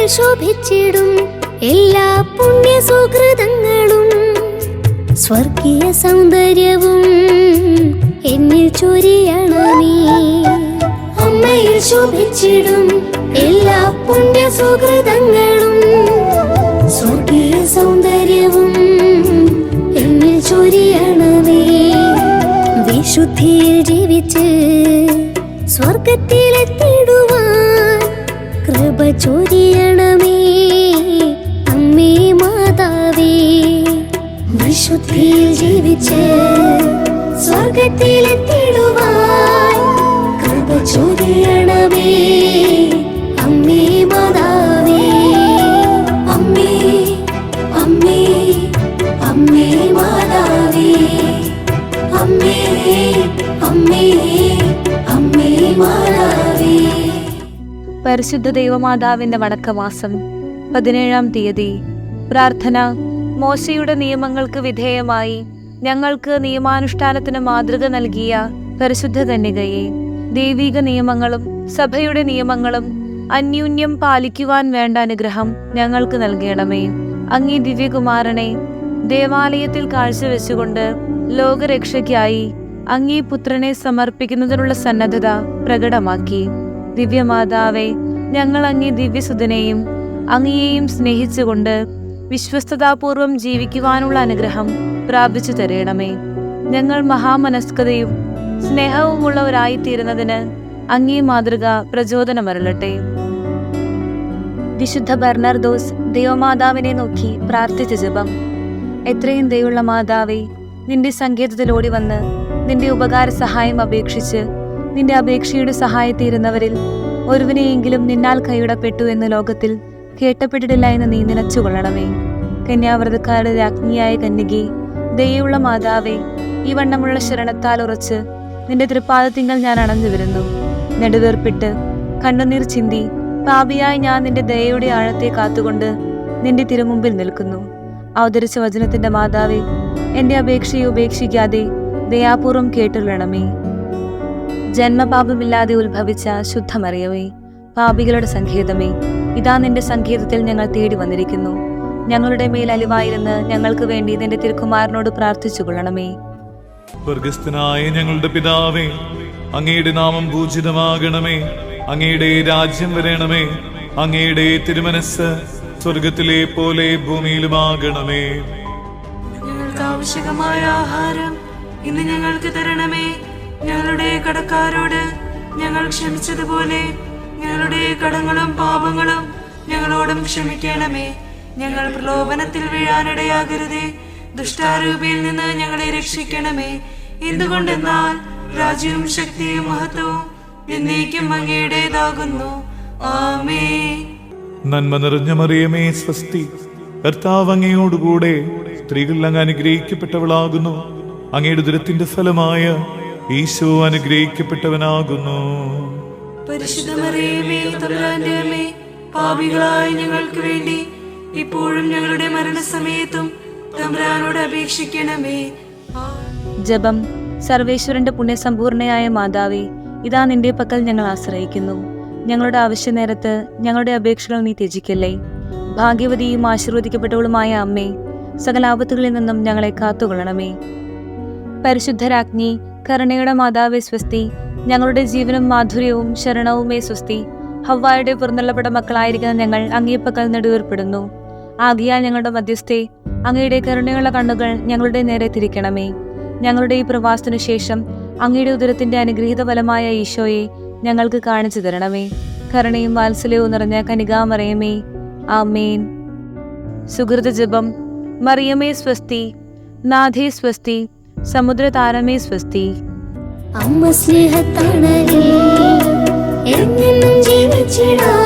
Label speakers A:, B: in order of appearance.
A: അമ്മയിൽ ശോഭിച്ചിടും എല്ലാ പുണ്യ സുഹൃതങ്ങളും സ്വർഗീയ സൗന്ദര്യവും എന്നിൽ ചൊരിയണമേ. അമ്മയിൽ ശോഭിച്ചിടും എല്ലാ പുണ്യ സുഹൃതങ്ങളും സ്വർഗീയ സൗന്ദര്യവും എന്നിൽ ചൊരിയണമേ. വിശുദ്ധിയിൽ ജീവിച്ച് സ്വർഗത്തിലെത്തിടുവാൻ കൃപ ചൊരിയണമേ അമ്മേ മാതാവേ. വിശുദ്ധിയിൽ ജീവിച്ച് സ്വർഗത്തിലെത്തിടുവാൻ കൃപ ചൊരിയണമേ അമ്മേ മാതാവേ. അമ്മേ അമ്മേ അമ്മേ മാതാവേ. അമ്മേ അമ്മേ അമ്മേ മാതാവേ.
B: പരിശുദ്ധ ദൈവമാതാവിന്റെ വണക്കമാസം 17-ാം തീയതി. പ്രാർത്ഥന. മോശയുടെ നിയമങ്ങൾക്ക് വിധേയമായി ഞങ്ങൾക്ക് നിയമാനുഷ്ഠാനത്തിന് മാതൃക നൽകിയ പരിശുദ്ധ കന്യകയെ, ദൈവിക നിയമങ്ങളും സഭയുടെ നിയമങ്ങളും അന്യോന്യം പാലിക്കുവാൻ വേണ്ട അനുഗ്രഹം ഞങ്ങൾക്ക് നൽകണമേ. അങ്ങേ ദിവ്യകുമാരനെ ദേവാലയത്തിൽ കാഴ്ചവെച്ചുകൊണ്ട് ലോകരക്ഷയ്ക്കായി അങ്ങേ പുത്രനെ സമർപ്പിക്കുന്നതിനുള്ള സന്നദ്ധത പ്രകടമാക്കി. ദിവ്യമാതാവെ, ഞങ്ങൾ അങ്ങേ ദിവ്യസുതനെയും അങ്ങയെയും സ്നേഹിച്ചുകൊണ്ട് വിശ്വസ്തതാപൂർവം ജീവിക്കുവാനുള്ള അനുഗ്രഹം പ്രാപിച്ചു തരണമേ. ഞങ്ങൾ മഹാമനസ്കതയും സ്നേഹവുമുള്ളവരായിത്തീരുന്നതിന് അങ്ങേ മാതൃക പ്രചോദനമരുളട്ടെ. വിശുദ്ധ ബെർണർദോസ് ദൈവമാതാവിനെ നോക്കി പ്രാർത്ഥിച്ച ജപം. എത്രയും ദയുള്ള മാതാവേ, നിന്റെ സങ്കേതത്തിൽ ഓടി വന്ന് നിന്റെ ഉപകാര സഹായം അപേക്ഷിച്ച് നിന്റെ അപേക്ഷയുടെ സഹായത്തീരുന്നവരിൽ ഒരുവിനെയെങ്കിലും നിന്നാൽ കൈവിടപ്പെട്ടു എന്ന് ലോകത്തിൽ കേട്ടപ്പെട്ടിട്ടില്ല എന്ന് നീ നിലച്ചുകൊള്ളണമേ. കന്യാവ്രതക്കാരുടെ രാജ്ഞിയായ കന്യകേ, ദയുള്ള മാതാവേ, ഈ വണ്ണമുള്ള ശരണത്താൽ ഉറച്ച് നിന്റെ തൃപ്പാദത്തിങ്കൽ ഞാൻ അണഞ്ഞു വരുന്നു. നെടുവേർപ്പിട്ട് കണ്ണുനീർ ചിന്തി പാപിയായി ഞാൻ നിന്റെ ദയയുടെ ആഴത്തെ കാത്തുകൊണ്ട് നിന്റെ തിരുമുമ്പിൽ നിൽക്കുന്നു. അവതരിച്ച വചനത്തിന്റെ മാതാവേ, എന്റെ അപേക്ഷയെ ഉപേക്ഷിക്കാതെ ദയാപൂർവം കേട്ടുള്ളണമേ. ജന്മപാപമില്ലാതെ ഉത്ഭവിച്ച ശുദ്ധമറിയമേ, പാപികളുടെ സങ്കേതമേ, ഇതാ നിന്റെ സങ്കേതത്തിൽ ഞങ്ങൾ തേടി വന്നിരിക്കുന്നു. ഞങ്ങളുടെ മേൽ അലിവായിരുന്ന് ഞങ്ങൾക്ക് വേണ്ടി നിന്റെ തിരുക്കുമാരനോട് പ്രാർത്ഥിച്ചു കൊള്ളണമേ.
C: സ്വർഗസ്ഥനായ ഞങ്ങളുടെ പിതാവേ, അങ്ങയുടെ നാമം പൂജിതമാകണമേ. അങ്ങയുടെ രാജ്യം വരണമേ. അങ്ങയുടെ തിരുമനസ് സ്വർഗത്തിലെ പോലെ ഭൂമിയിലുമാകണമേ.
D: ഞങ്ങൾക്ക് ആവശ്യമായ ആഹാരം ഇന്ന് ഞങ്ങൾക്ക് തരണമേ. ഞങ്ങളുടെ കടക്കാരോട് ഞങ്ങൾ ക്ഷമിച്ചതുപോലെ ഞങ്ങളുടെ കടങ്ങളും പാപങ്ങളും ഞങ്ങളോടും ക്ഷമിക്കണമേ. ഞങ്ങൾ പ്രലോഭനത്തിൽ വീഴാനിടയാകരുതേ. ദുഷ്ടാരൂപിയിൽ നിന്ന് ഞങ്ങളെ രക്ഷിക്കണമേ. എന്തുകൊണ്ടെന്നാൽ രാജ്യവും ശക്തിയും മഹത്വവും എന്നേക്കും അങ്ങയുടേതാകുന്നു. ആമേൻ.
C: നന്മ നിറഞ്ഞ മറിയമേ, സ്വസ്തി. കർത്താവ് അങ്ങയോടുകൂടെ സ്ത്രീകൾ അങ്ങ് അനുഗ്രഹിക്കപ്പെട്ടവളാകുന്നു. അങ്ങയുടെ ദുരത്തിന്റെ ഫലമായ ഈശോ അനുഗ്രഹിക്കപ്പെട്ടവനാകുന്നു.
D: പരിശുദ്ധ മറിയമേ, തമ്പുരാന്റെ അമ്മേ, പാപികളായ ഞങ്ങൾക്ക് വേണ്ടി ഇപ്പോഴും ഞങ്ങളുടെ മരണസമയത്തും തമ്പുരാനോട് അപേക്ഷിക്കണമേ.
B: ജപം. സർവേശ്വരന്റെ പുണ്യസമ്പൂർണയായ മാതാവേ, ഇതാ നിന്റെ പക്കൽ ഞങ്ങൾ ആശ്രയിക്കുന്നു. ഞങ്ങളുടെ ആവശ്യ നേരത്ത് ഞങ്ങളുടെ അപേക്ഷകൾ നീ ത്യജിക്കല്ലേ. ഭാഗ്യവതിയും ആശീർവദിക്കപ്പെട്ടവളുമായ അമ്മേ, സകല ആപത്തുകളിൽ നിന്നും ഞങ്ങളെ കാത്തുകൊള്ളണമേ. പരിശുദ്ധരാജ്ഞി, കരുണയുടെ മാതാവേ സ്വസ്തി. ഞങ്ങളുടെ ജീവനും മാധുര്യവും ശരണവുമേ സ്വസ്തി. ഹവ്വായുടെ പുറന്തള്ളപ്പെട്ട മക്കളായിരിക്കുന്ന ഞങ്ങൾ അങ്ങേപ്പക്കൽ നെടുവേർപ്പെടുന്നു. ആകിയാൽ ഞങ്ങളുടെ മധ്യസ്ഥെ, അങ്ങയുടെ കരുണയുള്ള കണ്ണുകൾ ഞങ്ങളുടെ നേരെ തിരിക്കണമേ. ഞങ്ങളുടെ ഈ പ്രവാസത്തിനു ശേഷം അങ്ങയുടെ ഉദരത്തിന്റെ അനുഗ്രഹീത ഫലമായ ഈശോയെ ഞങ്ങൾക്ക് കാണിച്ചു തരണമേ. കരുണയും വാത്സല്യവും നിറഞ്ഞ കനികാമറിയമേ, ആമേൻ. സുഹൃത ജപം. മറിയമേ സ്വസ്തി, നാഥേ സ്വസ്തി, സമുദ്രതാരമേ സ്വസ്തി.
A: അമ്മ സ്നേഹത്തണലിൽ എന്നെന്നും ജീവിച്ചിടാം.